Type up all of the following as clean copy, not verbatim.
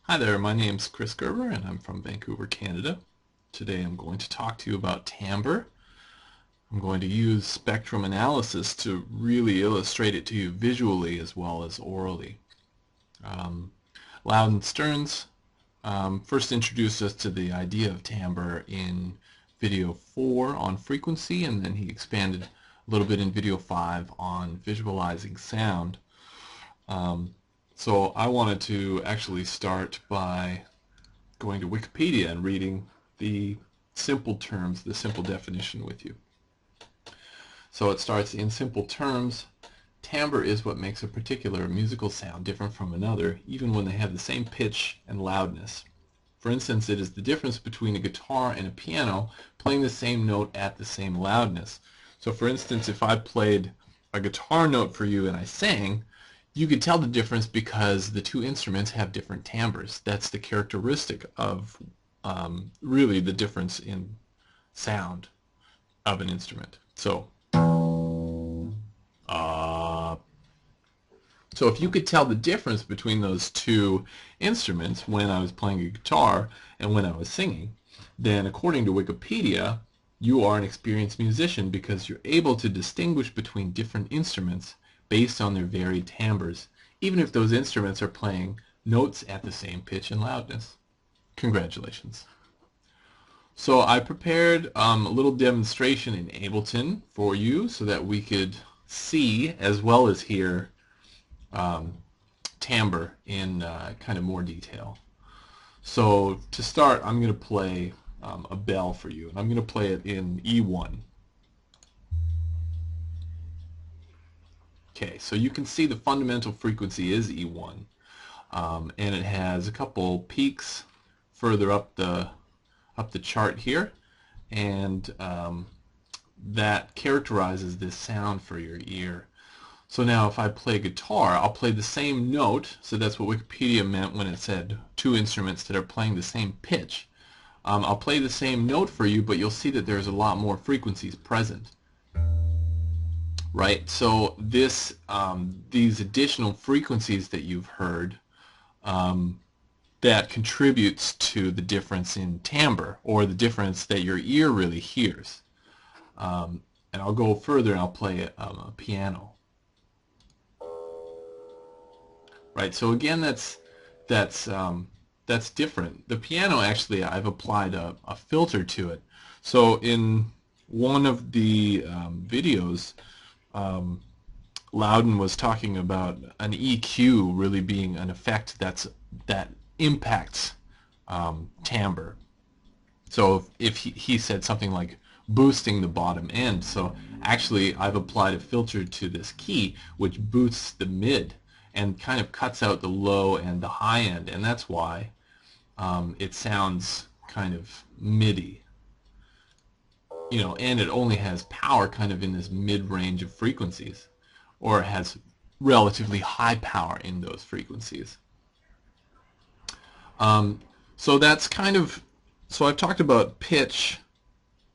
Hi there, my name's Chris Gerber and I'm from Vancouver, Canada. Today I'm going to talk to you about timbre. I'm going to use spectrum analysis to really illustrate it to you visually as well as orally. Loudon Stearns first introduced us to the idea of timbre in video 4 on frequency, and then he expanded a little bit in video 5 on visualizing sound. So I wanted to actually start by going to Wikipedia and reading the simple terms, the simple definition with you. So it starts, in simple terms, timbre is what makes a particular musical sound different from another, even when they have the same pitch and loudness. For instance, it is the difference between a guitar and a piano playing the same note at the same loudness. So for instance, if I played a guitar note for you and I sang, you could tell the difference because the two instruments have different timbres. That's the characteristic of really the difference in sound of an instrument. So if you could tell the difference between those two instruments when I was playing a guitar and when I was singing, then according to Wikipedia, you are an experienced musician because you're able to distinguish between different instruments based on their varied timbres, even if those instruments are playing notes at the same pitch and loudness. Congratulations. So I prepared a little demonstration in Ableton for you so that we could see as well as hear timbre in kind of more detail. So to start, I'm going to play a bell for you, and I'm going to play it in E1. Okay, so you can see the fundamental frequency is E1, and it has a couple peaks further up the chart here, and that characterizes this sound for your ear. So now if I play guitar, I'll play the same note, so that's what Wikipedia meant when it said two instruments that are playing the same pitch. I'll play the same note for you, but you'll see that there's a lot more frequencies present. Right, so this these additional frequencies that you've heard that contributes to the difference in timbre, or the difference that your ear really hears. And I'll go further and I'll play a piano. Right, so again, that's different. The piano, actually, I've applied a filter to it. So in one of the videos, Loudon was talking about an EQ really being an effect that impacts timbre. So if he said something like boosting the bottom end, so actually I've applied a filter to this key which boosts the mid and kind of cuts out the low and the high end, and that's why it sounds kind of MIDI. You know, and it only has power kind of in this mid-range of frequencies, or it has relatively high power in those frequencies. So that's kind of, so I've talked about pitch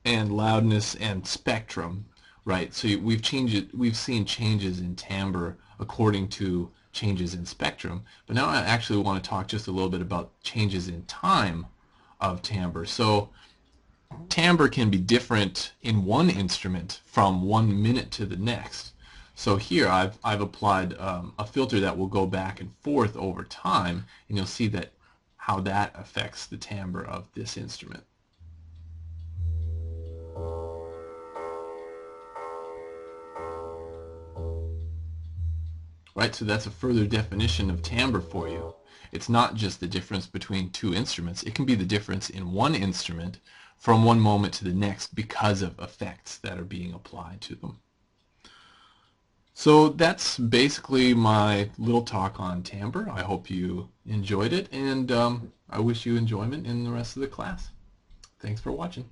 and loudness and spectrum, right? So we've seen changes in timbre according to changes in spectrum, but now I actually want to talk just a little bit about changes in time of timbre. So timbre can be different in one instrument from 1 minute to the next. So here I've applied a filter that will go back and forth over time, and you'll see that how that affects the timbre of this instrument. Right, so that's a further definition of timbre for you. It's not just the difference between two instruments. It can be the difference in one instrument from one moment to the next because of effects that are being applied to them. So that's basically my little talk on timbre. I hope you enjoyed it, and I wish you enjoyment in the rest of the class. Thanks for watching.